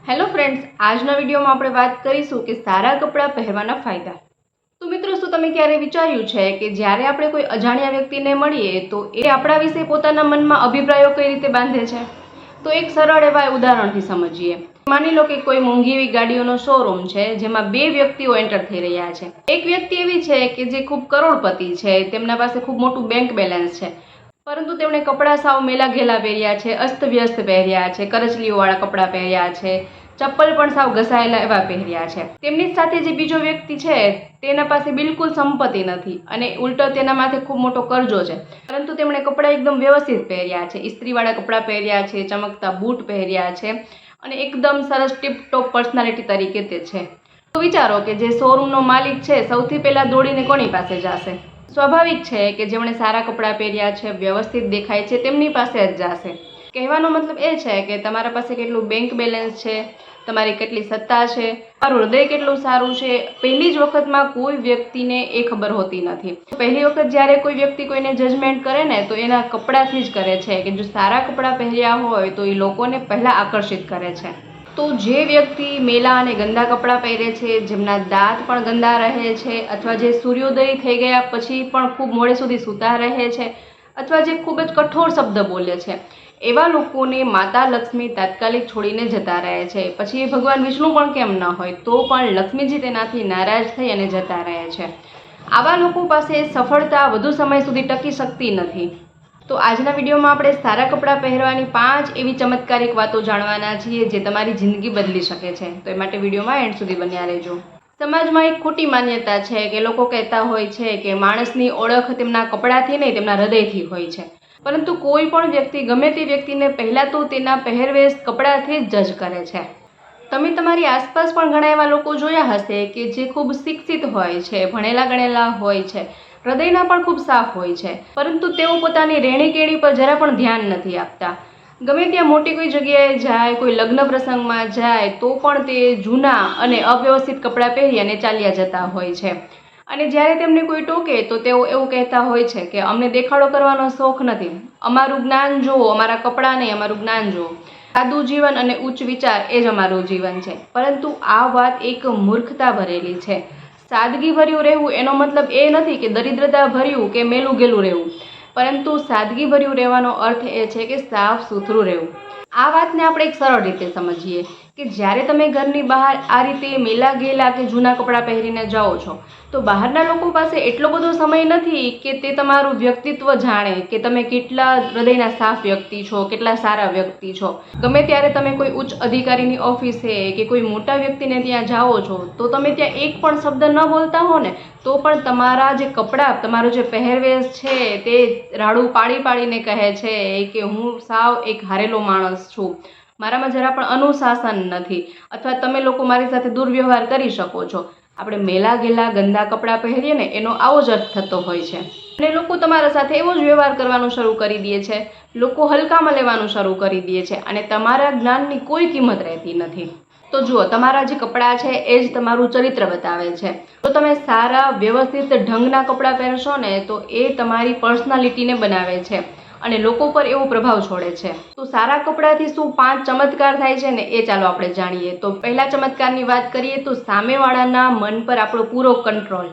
Hello friends, આજના વિડીયોમાં આપણે વાત કરીશું કે સારા કપડાં પહેરવાના ફાયદા। તો મિત્રો, શું તમે ક્યારે વિચાર્યું છે કે જ્યારે આપણે કોઈ અજાણ્યા વ્યક્તિને મળીએ તો એ આપણા વિશે પોતાના મનમાં અભિપ્રાયો કઈ રીતે બાંધે છે? તો એક સરળ એવા ઉદાહરણથી સમજીએ। માની લો કે કોઈ મોંઘી એવી ગાડીઓનો શોરૂમ છે જેમાં બે વ્યક્તિઓ એન્ટર થઈ રહ્યા છે। એક વ્યક્તિ એવી છે કે જે ખૂબ કરોડપતિ છે, તેમના પાસે ખૂબ મોટું બેંક બેલેન્સ છે, પરંતુ તેમણે કપડાં સાવ મેલા ઘેલા પહેર્યા છે, અસ્તવ્યસ્ત પહેર્યા છે, કરચલીઓવાળા કપડાં પહેર્યા છે, ચપ્પલ પણ સાવ ઘસાયેલા એવા પહેર્યા છે। તેમની સાથે જે બીજો વ્યક્તિ છે તેના પાસે બિલકુલ સંપત્તિ નથી અને ઉલટો તેના માથે ખૂબ મોટો કરજો છે, પરંતુ તેમણે કપડાં એકદમ વ્યવસ્થિત પહેર્યા છે, ઇસ્ત્રીવાળા કપડાં પહેર્યા છે, ચમકતા બૂટ પહેર્યા છે અને એકદમ સરસ ટીપ ટોપ પર્સનાલિટી તરીકે તે છે। તો વિચારો કે જે શોરૂમનો માલિક છે સૌથી પહેલા દોડીને કોની પાસે જશે? સ્વાભાવિક છે કે જેમણે સારા કપડાં પહેર્યા છે, વ્યવસ્થિત દેખાય છે, તેમની પાસે જ જશે। કહેવાનો મતલબ એ છે કે તમારા પાસે કેટલું બેંક બેલેન્સ છે, તમારી કેટલી સત્તા છે, તમારું હૃદય કેટલું સારું છે, પહેલી જ વખતમાં કોઈ વ્યક્તિને એ ખબર હોતી નથી। પહેલી વખત જ્યારે કોઈ વ્યક્તિ કોઈને જજમેન્ટ કરે ને તો એના કપડાથી જ કરે છે કે જો સારા કપડાં પહેર્યા હોય તો એ લોકોને પહેલાં આકર્ષિત કરે છે। તો જે વ્યક્તિ મેલા અને ગંદા કપડાં પહેરે છે, જેમના દાંત પણ ગંદા રહે છે, અથવા જે સૂર્યોદય થઈ ગયા પછી પણ ખૂબ મોડે સુધી સૂતા રહે છે, અથવા જે ખૂબ જ કઠોર શબ્દ બોલે છે, એવા લોકોને માતા લક્ષ્મી તાત્કાલિક છોડીને જતા રહે છે। પછી એ ભગવાન વિષ્ણુ પણ કેમ ન હોય તો પણ લક્ષ્મીજી તેનાથી નારાજ થઈ અને જતા રહે છે। આવા લોકો પાસે સફળતા વધુ સમય સુધી ટકી શકતી નથી। તો આજના વિડીયોમાં આપણે સારા કપડાં પહેરવાની 5 એવી ચમત્કારિક વાતો જાણવાના છીએ જે તમારી જિંદગી બદલી શકે છે। તો એ માટે વિડીયોમાં એન્ડ સુધી બન્યા રહેજો। સમાજમાં એક ખોટી માન્યતા છે કે લોકો કહેતા હોય છે કે માણસની ઓળખ તેમના કપડાથી નહીં, તેમના હૃદયથી હોય છે, પરંતુ કોઈ પણ વ્યક્તિ ગમે તે વ્યક્તિને પહેલાં તો તેના પહેરવેશ કપડાથી જ જજ કરે છે। તમે તમારી આસપાસ પણ ઘણા એવા લોકો જોયા હશે કે જે ખૂબ શિક્ષિત હોય છે, ભણેલા ગણેલા હોય છે, હૃદયના પણ ખૂબ સાફ હોય છે, પરંતુ તેઓ પોતાની રહેણીકેણી પર જરા પણ ધ્યાન નથી આપતા। ગમે ત્યાં મોટી કોઈ જગ્યાએ જાય, કોઈ લગ્ન પ્રસંગમાં જાય તો પણ તે જૂના અને અવ્યવસ્થિત કપડાં પહેરી અને ચાલ્યા જતા હોય છે। અને જ્યારે તેમને કોઈ ટોકે તો તેઓ એવું કહેતા હોય છે કે અમને દેખાડો કરવાનો શોખ નથી, અમારું જ્ઞાન જુઓ, અમારા કપડાં નહીં, અમારું જ્ઞાન જુઓ। સાદું જીવન અને ઉચ્ચ વિચાર એ જ અમારું જીવન છે, પરંતુ આ વાત એક મૂર્ખતા ભરેલી છે। સાદગી ભર્યું રહેવું એનો મતલબ એ નથી કે દરિદ્રતા ભર્યું કે મેલું ગેલું રહેવું, પરંતુ સાદગી ભર્યું રહેવાનો અર્થ એ છે કે સાફ સુથરું રહેવું। આ વાતને આપણે એક સરળ રીતે સમજીએ કે જ્યારે તમે ઘરની બહાર આ રીતે મેલા ગેલા કે જૂના કપડાં પહેરીને જાઓ છો તો બહારના લોકો પાસે એટલો બધો સમય નથી કે તે તમારું વ્યક્તિત્વ જાણે કે તમે કેટલા હૃદયના સાફ વ્યક્તિ છો, કેટલા સારા વ્યક્તિ છો। ગમે ત્યારે તમે કોઈ ઉચ્ચ અધિકારીની ઓફિસે કે કોઈ મોટા વ્યક્તિને ત્યાં જાઓ છો તો તમે ત્યાં એક પણ શબ્દ ન બોલતા હો ને તો પણ તમારા જે કપડાં, તમારો જે પહેરવેશ છે તે રાડું પાડી પાડીને કહે છે કે હું સાવ એક હારેલો માણસ છું, મારામાં જરા પણ અનુશાસન નથી, અથવા તમે લોકો મારી સાથે દુર્વ્યવહાર કરી શકો છો। આપણે મેલા ગેલા ગંદા કપડાં પહેરીએ ને એનો આવો જ અર્થ થતો હોય છે અને લોકો તમારા સાથે એવો જ વ્યવહાર કરવાનું શરૂ કરી દે છે, લોકો હલકામાં લેવાનું શરૂ કરી દે છે અને તમારા જ્ઞાનની કોઈ કિંમત રહેતી નથી। તો જુઓ, તમારા જે કપડાં છે એ જ તમારું ચરિત્ર બતાવે છે। તો તમે સારા વ્યવસ્થિત ઢંગના કપડાં પહેરશો ને તો એ તમારી પર્સનાલિટીને બનાવે છે અને લોકો પર એવો પ્રભાવ છોડે છે। તો સારા કપડાથી શું 5 ચમત્કાર થાય છે ને એ ચાલો આપણે જાણીએ। તો પહેલા ચમત્કારની વાત કરીએ તો સામેવાળાના મન પર આપણો પૂરો કંટ્રોલ।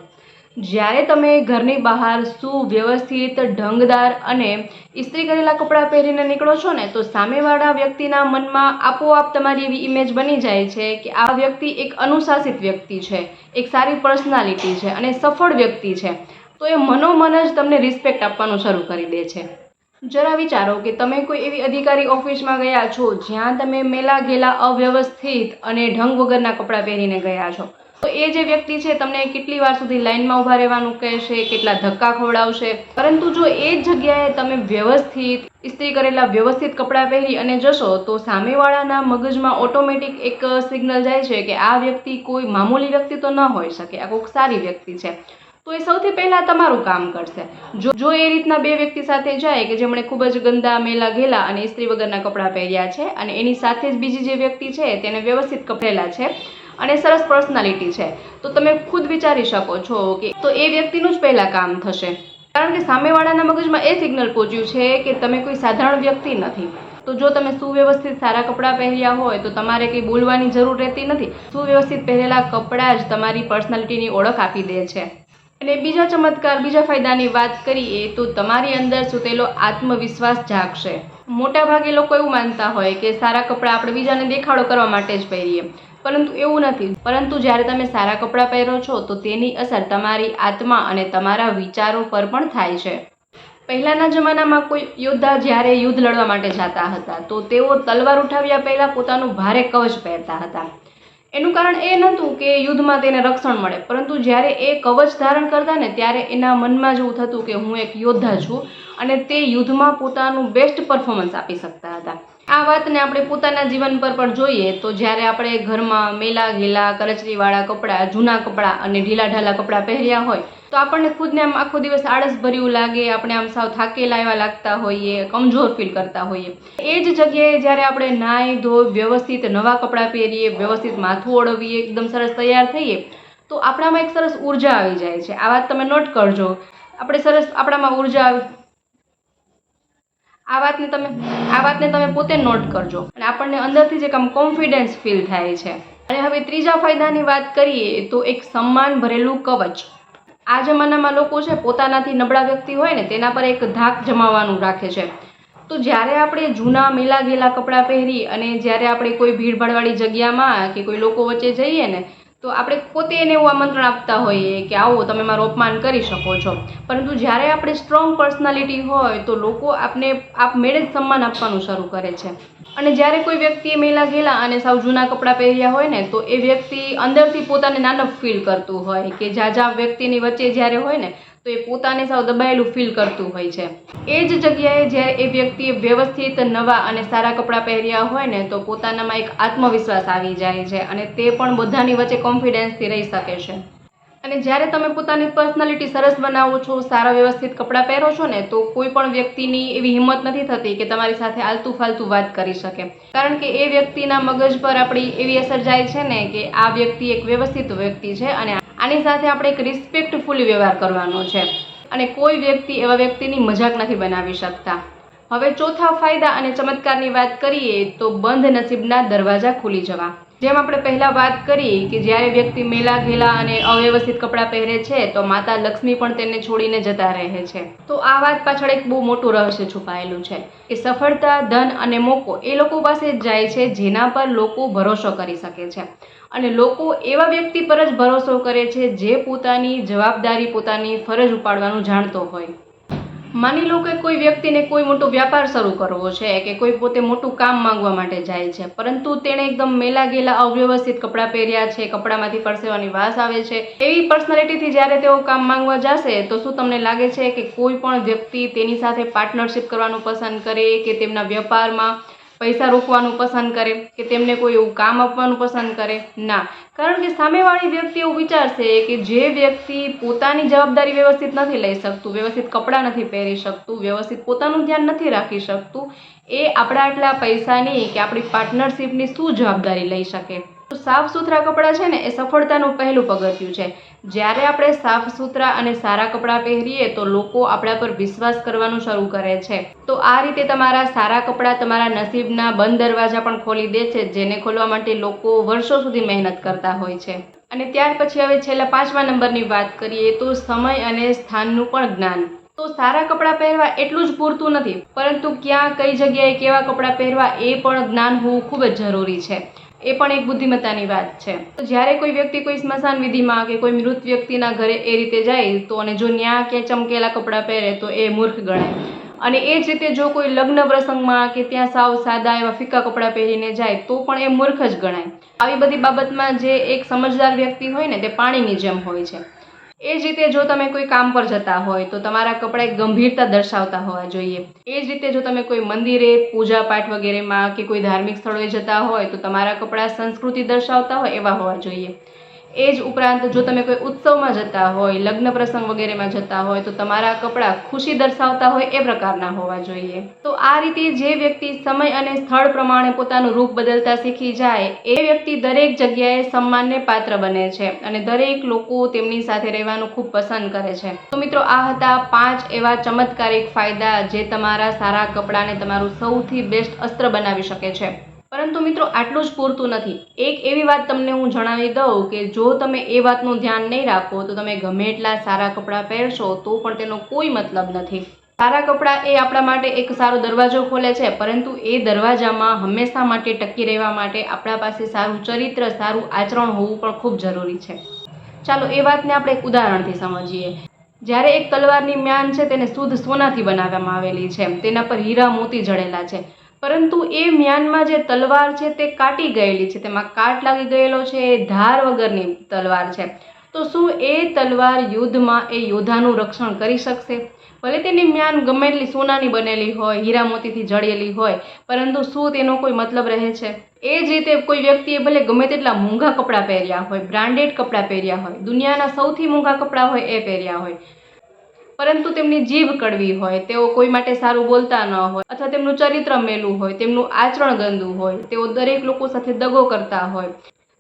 જ્યારે તમે ઘરની બહાર સુવ્યવસ્થિત, ઢંગદાર અને ઇસ્ત્રી કરેલા કપડાં પહેરીને નીકળો છો ને તો સામેવાળા વ્યક્તિના મનમાં આપોઆપ તમારી એવી ઇમેજ બની જાય છે કે આ વ્યક્તિ એક અનુશાસિત વ્યક્તિ છે, એક સારી પર્સનાલિટી છે અને સફળ વ્યક્તિ છે। તો એ મનોમન જ તમને રિસ્પેક્ટ આપવાનું શરૂ કરી દે છે। જરા વિચારો કે તમે કોઈ એવી અધિકારી ઓફિસમાં ગયા છો જ્યાં તમે મેલા ગેલા, અવ્યવસ્થિત અને ઢંગ વગરના કપડાં પહેરીને ગયા છો તો એ જે વ્યક્તિ છે તમને કેટલી વાર સુધી લાઇનમાં ઊભા રહેવાનું કહેશે, કેટલા ધક્કા ખવડાવશે। પરંતુ જો એ જ જગ્યાએ તમે વ્યવસ્થિત, ઇસ્ત્રી કરેલા વ્યવસ્થિત કપડાં પહેરી અને જશો તો સામેવાળાના મગજમાં ઓટોમેટિક એક સિગ્નલ જાય છે કે આ વ્યક્તિ કોઈ મામૂલી વ્યક્તિ તો ન હોઈ શકે, આ કોઈક સારી વ્યક્તિ છે। તો એ સૌથી પહેલાં તમારું કામ કરશે। જો એ રીતના બે વ્યક્તિ સાથે જાય કે જેમણે ખૂબ જ ગંદા, મેલા ગેલા અને ઇસ્ત્રી વગરના કપડાં પહેર્યા છે અને એની સાથે જ બીજી જે વ્યક્તિ છે તેને વ્યવસ્થિત કપડેલા છે અને સરસ પર્સનાલિટી છે, તો તમે ખુદ વિચારી શકો છો કે તો એ વ્યક્તિનું જ પહેલાં કામ થશે, કારણ કે સામેવાળાના મગજમાં એ સિગ્નલ પહોંચ્યું છે કે તમે કોઈ સાધારણ વ્યક્તિ નથી। તો જો તમે સુવ્યવસ્થિત સારા કપડાં પહેર્યા હોય તો તમારે કંઈ બોલવાની જરૂર રહેતી નથી. સુવ્યવસ્થિત પહેરેલા કપડાં જ તમારી પર્સનાલિટીની ઓળખ આપી દે છે. અને બીજા ચમત્કાર, બીજા ફાયદાની વાત કરીએ તો તમારી અંદર સૂતેલો આત્મવિશ્વાસ જાગશે. મોટાભાગે લોકો એવું માનતા હોય કે સારા કપડાં આપણે બીજાને દેખાડો કરવા માટે જ પહેરીએ, પરંતુ એવું નથી. પરંતુ જ્યારે તમે સારા કપડાં પહેરો છો તો તેની અસર તમારી આત્મા અને તમારા વિચારો પર પણ થાય છે. પહેલાંના જમાનામાં કોઈ યોદ્ધા જ્યારે યુદ્ધ લડવા માટે જતા હતા તો તેઓ તલવાર ઉઠાવ્યા પહેલાં પોતાનું ભારે કવચ પહેરતા હતા. એનું કારણ એ નહોતું કે યુદ્ધમાં તેને રક્ષણ મળે, પરંતુ જ્યારે એ કવચ ધારણ કરતા ને ત્યારે એના મનમાં જ એવું થતું કે હું એક યોદ્ધા છું અને તે યુદ્ધમાં પોતાનું બેસ્ટ પરફોર્મન્સ આપી શકતા હતા. આ વાતને આપણે પોતાના જીવન પર પણ જોઈએ તો જ્યારે આપણે ઘરમાં મેલા ઘેલા કરચલીવાળા કપડાં, જૂના કપડાં અને ઢીલા ઢાલા કપડાં પહેર્યા હોય તો આપણને ખુદને આમ આખો દિવસ આળસ ભર્યું લાગે, આપણે આમ સાવ થાકેલા એવા લાગતા હોઈએ, કમજોર ફીલ કરતા હોઈએ. એ જ જગ્યાએ જ્યારે આપણે નાહી ધોઈ વ્યવસ્થિત નવા કપડાં પહેરીએ, વ્યવસ્થિત માથું ઓળવીએ, એકદમ સરસ તૈયાર થઈએ તો આપણામાં એક સરસ ઉર્જા આવી જાય છે. આ વાત તમે નોટ કરજો. આપણામાં ઉર્જા આવી, આ વાતને તમે પોતે નોટ કરજો અને આપણને અંદરથી જ એક આમ કોન્ફિડન્સ ફીલ થાય છે. અને હવે ત્રીજા ફાયદાની વાત કરીએ તો એક સન્માન ભરેલું કવચ. આ જમાનામાં લોકો છે પોતાનાથી નબળા વ્યક્તિ હોય ને તેના પર એક ધાક જમાવવાનું રાખે છે. તો જ્યારે આપણે જૂના મેલા ગેલા કપડાં પહેરી અને જ્યારે આપણે કોઈ ભીડભાડવાળી જગ્યામાં કે કોઈ લોકો વચ્ચે જઈએ ને તો આપણે પોતે એને એવું આમંત્રણ આપતા હોઈએ કે આવો, તમે મારું અપમાન કરી શકો છો. પરંતુ જ્યારે આપણે સ્ટ્રોંગ પર્સનાલિટી હોય તો લોકો આપને આપમેળે જ સન્માન આપવાનું શરૂ કરે છે. અને જ્યારે કોઈ વ્યક્તિએ મેલા ગેલા અને સાવ જૂના કપડાં પહેર્યા હોય ને તો એ વ્યક્તિ અંદરથી પોતાને નાનક ફીલ કરતું હોય કે જ્યાં વ્યક્તિની વચ્ચે જ્યારે હોય ને તો એ પોતાને સાવ દબાયેલું ફીલ કરતું હોય છે. એ જ જગ્યાએ જ્યારે એ વ્યક્તિએ વ્યવસ્થિત નવા અને સારા કપડાં પહેર્યા હોય ને તો પોતાનામાં એક આત્મવિશ્વાસ આવી જાય છે અને તે પણ બધાની વચ્ચે કોન્ફિડન્સથી રહી શકે છે. અને જ્યારે તમે પોતાની પર્સનાલિટી સરસ બનાવો છો, સારા વ્યવસ્થિત કપડાં પહેરો છો ને તો કોઈ પણ વ્યક્તિની એવી હિંમત નથી થતી કે તમારી સાથે આલતું ફાલતું વાત કરી શકે. કારણ કે એ વ્યક્તિના મગજ પર આપણી એવી અસર જાય છે ને કે આ વ્યક્તિ એક વ્યવસ્થિત વ્યક્તિ છે અને આની સાથે આપણે એક રિસ્પેક્ટફુલી વ્યવહાર કરવાનો છે અને કોઈ વ્યક્તિ એવા વ્યક્તિની મજાક નથી બનાવી શકતા. હવે ચોથા ફાયદા અને ચમત્કારની વાત કરીએ તો બંધ નસીબના દરવાજા ખુલી જવા. જેમ આપણે પહેલાં વાત કરી કે જ્યારે વ્યક્તિ મેલા ઘેલા અને અવ્યવસ્થિત કપડાં પહેરે છે તો માતા લક્ષ્મી પણ તેને છોડીને જતા રહે છે. તો આ વાત પાછળ એક બહુ મોટું રહસ્ય છુપાયેલું છે કે સફળતા, ધન અને મોકો એ લોકો પાસે જ જાય છે જેના પર લોકો ભરોસો કરી શકે છે. અને લોકો એવા વ્યક્તિ પર જ ભરોસો કરે છે જે પોતાની જવાબદારી, પોતાની ફરજ ઉપાડવાનું જાણતો હોય. માની લો કે કોઈ વ્યક્તિને કોઈ મોટો વ્યાપાર શરૂ કરવો છે કે કોઈ પોતે મોટું કામ માંગવા માટે જાય છે, પરંતુ તેણે એકદમ મેલા ગેલા અવ્યવસ્થિત કપડાં પહેર્યા છે, કપડામાંથી પરસેવાની વાસ આવે છે. એવી પર્સનાલિટીથી જ્યારે તેઓ કામ માંગવા જશે તો શું તમને લાગે છે કે કોઈ પણ વ્યક્તિ તેની સાથે પાર્ટનરશિપ કરવાનું પસંદ કરે કે તેમના વ્યાપારમાં પૈસા રોકવાનું પસંદ કરે કે તેમને કોઈ એવું કામ આપવાનું પસંદ કરે? ના. કારણ કે સામેવાળી વ્યક્તિ એવું વિચારશે કે જે વ્યક્તિ પોતાની જવાબદારી વ્યવસ્થિત નથી લઈ શકતું, વ્યવસ્થિત કપડાં નથી પહેરી શકતું, વ્યવસ્થિત પોતાનું ધ્યાન નથી રાખી શકતું, એ આપણા આટલા પૈસાની કે આપણી પાર્ટનરશિપની શું જવાબદારી લઈ શકે? તો સાફ સુથરા કપડાં છે ને એ સફળતાનું પહેલું પગથિયું છે. જ્યારે આપણે સાફ સુથરા અને સારા કપડાં પહેરીએ તો લોકો આપણા પર વિશ્વાસ કરવાનું શરૂ કરે છે. તો આ રીતે તમારા સારા કપડાં તમારા નસીબના બંધ દરવાજા પણ ખોલી દે છે, જેને ખોલવા માટે લોકો વર્ષો સુધી મહેનત કરતા હોય છે. અને ત્યાર પછી હવે છેલ્લા 5મા નંબરની વાત કરીએ તો સમય અને સ્થાનનું પણ જ્ઞાન. તો સારા કપડાં પહેરવા એટલું જ પૂરતું નથી, પરંતુ ક્યાં, કઈ જગ્યાએ કેવા કપડાં પહેરવા એ પણ જ્ઞાન હોવું ખૂબ જ જરૂરી છે. એ પણ એક બુદ્ધિમત્તાની વાત છે. તો જ્યારે કોઈ વ્યક્તિ કોઈ સ્મશાન વિધિમાં કે કોઈ મૃત વ્યક્તિના ઘરે એ રીતે જાય તો અને જો ન્યા કે ચમકેલા કપડાં પહેરે તો એ મૂર્ખ ગણાય. અને એ જ રીતે જો કોઈ લગ્ન પ્રસંગમાં કે ત્યાં સાવ સાદા એવા ફીકા કપડાં પહેરીને જાય તો પણ એ મૂર્ખ જ ગણાય. આવી બધી બાબતમાં જે એક સમજદાર વ્યક્તિ હોય ને તે પાણીની જેમ હોય છે. એ જ રીતે જો તમે કોઈ કામ પર જતા હોય તો તમારા કપડાં એક ગંભીરતા દર્શાવતા હોવા જોઈએ. એ જ રીતે જો તમે કોઈ મંદિરે, પૂજા પાઠ વગેરેમાં કે કોઈ ધાર્મિક સ્થળોએ જતા હોય તો તમારા કપડાં સંસ્કૃતિ દર્શાવતા હોય એવા હોવા જોઈએ. એ જ ઉપરાંત જો તમે કોઈ ઉત્સવમાં જતા હોય, લગ્ન પ્રસંગ વગેરેમાં જતા હોય તો તમારા કપડાં ખુશી દર્શાવતા હોય એ પ્રકારના હોવા જોઈએ. તો આ રીતે જે વ્યક્તિ સમય અને સ્થળ પ્રમાણે પોતાનું રૂપ બદલતા શીખી જાય એ વ્યક્તિ દરેક જગ્યાએ સન્માનને પાત્ર બને છે અને દરેક લોકો તેમની સાથે રહેવાનું ખૂબ પસંદ કરે છે. તો મિત્રો, આ હતા 5 એવા ચમત્કારિક ફાયદા જે તમારા સારા કપડાને તમારું સૌથી બેસ્ટ અસ્ત્ર બનાવી શકે છે. પરંતુ મિત્રો, આટલું જ પૂરતું નથી. એક એવી વાત તમને હું જણાવી દઉં કે જો તમે એ વાતનું ધ્યાન નહીં રાખો તો તમે ગમે એટલા સારા કપડાં પહેરશો તો પણ તેનો કોઈ મતલબ નથી. સારા કપડાં એ આપણા માટે એક સારો દરવાજો ખોલે છે, પરંતુ એ દરવાજામાં હંમેશા માટે ટકી રહેવા માટે આપણા પાસે સારું ચરિત્ર, સારું આચરણ હોવું પણ ખૂબ જરૂરી છે. ચાલો એ વાતને આપણે એક ઉદાહરણથી સમજીએ. જ્યારે એક તલવારની મ્યાન છે તેને શુદ્ધ સોનાથી બનાવવામાં આવેલી છે, તેના પર હીરા મોતી જડેલા છે, પરંતુ એ મ્યાનમાં જે તલવાર છે તે કાટી ગયેલી છે, તેમાં કાટ લાગી ગયેલો છે, એ ધાર વગરની તલવાર છે. તો શું એ તલવાર યુદ્ધમાં એ યોદ્ધાનું રક્ષણ કરી શકશે? ભલે તેની મ્યાન ગમે એટલી સોનાની બનેલી હોય, હીરા મોતીથી જડેલી હોય, પરંતુ શું તેનો કોઈ મતલબ રહે છે? એ જ રીતે કોઈ વ્યક્તિએ ભલે ગમે તેટલા મોંઘા કપડાં પહેર્યા હોય, બ્રાન્ડેડ કપડાં પહેર્યા હોય, દુનિયાના સૌથી મોંઘા કપડાં હોય એ પહેર્યા હોય, પરંતુ તેમની જીભ કડવી હોય, તેઓ કોઈ માટે સારું બોલતા ન હોય, અથવા તેમનું ચરિત્ર મેલું હોય, તેમનું આચરણ ગંદુ હોય, તેઓ દરેક લોકો સાથે દગો કરતા હોય,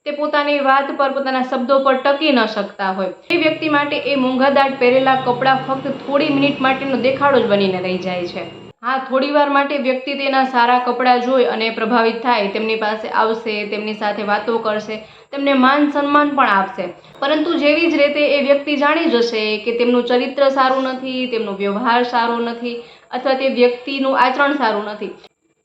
તે પોતાની વાત પર, પોતાના શબ્દો પર ટકી ન શકતા હોય, એ વ્યક્તિ માટે એ મોંઘાદાટ પહેરેલા કપડાં ફક્ત થોડી મિનિટ માટેનો દેખાડો જ બનીને રહી જાય છે. હા, થોડી વાર માટે વ્યક્તિ તેના સારા કપડાં જોઈ અને પ્રભાવિત થાય, તેમની પાસે આવશે, તેમની સાથે વાતો કરશે, તેમને માન સન્માન પણ આપશે, પરંતુ જેવી જ રીતે એ વ્યક્તિ જાણી જશે કે તેમનું ચરિત્ર સારું નથી, તેમનો વ્યવહાર સારો નથી, અથવા તે વ્યક્તિનું આચરણ સારું નથી,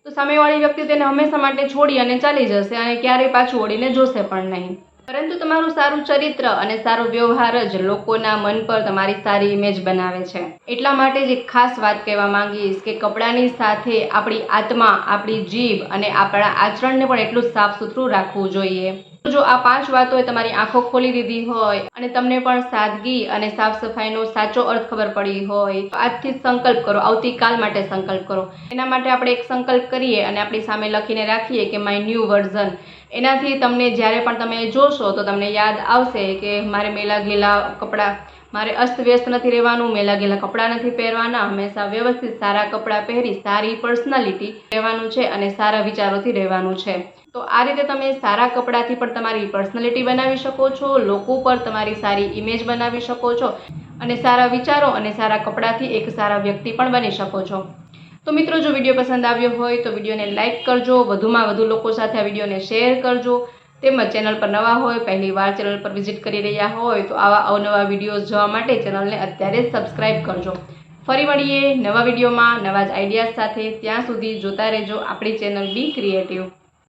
તો સામેવાળી વ્યક્તિ તેને હંમેશા માટે છોડી અને ચાલી જશે અને ક્યારેય પાછું વળીને જોશે પણ નહીં. પરંતુ તમારું સારું ચરિત્ર અને સારો વ્યવહાર જ લોકોના મન પર તમારી સારી ઇમેજ બનાવે છે. એટલા માટે જ એક ખાસ વાત કહેવા માંગીશ કે કપડાની સાથે આપણી આત્મા, આપણી જીભ અને આપણા આચરણને પણ એટલું જ સાફ સુથરું રાખવું જોઈએ. જો આ 5 વાતોએ તમારી આંખો ખોલી દીધી હોય અને તમને પણ સાદગી અને સાફ સફાઈનો સાચો અર્થ ખબર પડી હોય તો આજથી જ સંકલ્પ કરો, આવતીકાલ માટે સંકલ્પ કરો. એના માટે આપણે એક સંકલ્પ કરીએ અને આપણી સામે લખીને રાખીએ કે માય ન્યૂ વર્ઝન. એનાથી તમને જ્યારે પણ તમે જોશો તો તમને યાદ આવશે કે મારે મેલા ગયેલા કપડાં, મારે અસ્તવ્યસ્ત નથી રહેવાનું, મેલા ગયેલા કપડાં નથી પહેરવાના, હંમેશા વ્યવસ્થિત સારા કપડાં પહેરી સારી પર્સનાલિટી રહેવાનું છે અને સારા વિચારોથી રહેવાનું છે. તો આ રીતે તમે સારા કપડાંથી પણ તમારી પર્સનાલિટી બનાવી શકો છો, લોકો પર તમારી સારી ઇમેજ બનાવી શકો છો અને સારા વિચારો અને સારા કપડાંથી એક સારા વ્યક્તિ પણ બની શકો છો. તો મિત્રો, જો વિડીયો પસંદ આવ્યો હોય તો વિડીયોને લાઇક કરજો, વધુમાં વધુ લોકો સાથે આ વિડીયોને શેર કરજો, તેમજ ચેનલ પર નવા હોય, પહેલી વાર ચેનલ પર વિઝિટ કરી રહ્યા હોય તો આવા અવનવા વિડીયોઝ જોવા માટે ચેનલને અત્યારે જ સબસ્ક્રાઈબ કરજો. ફરી મળીએ નવા વિડીયોમાં નવા જ આઈડિયાઝ સાથે. ત્યાં સુધી જોતા રહેજો આપણી ચેનલ બી ક્રિએટિવ.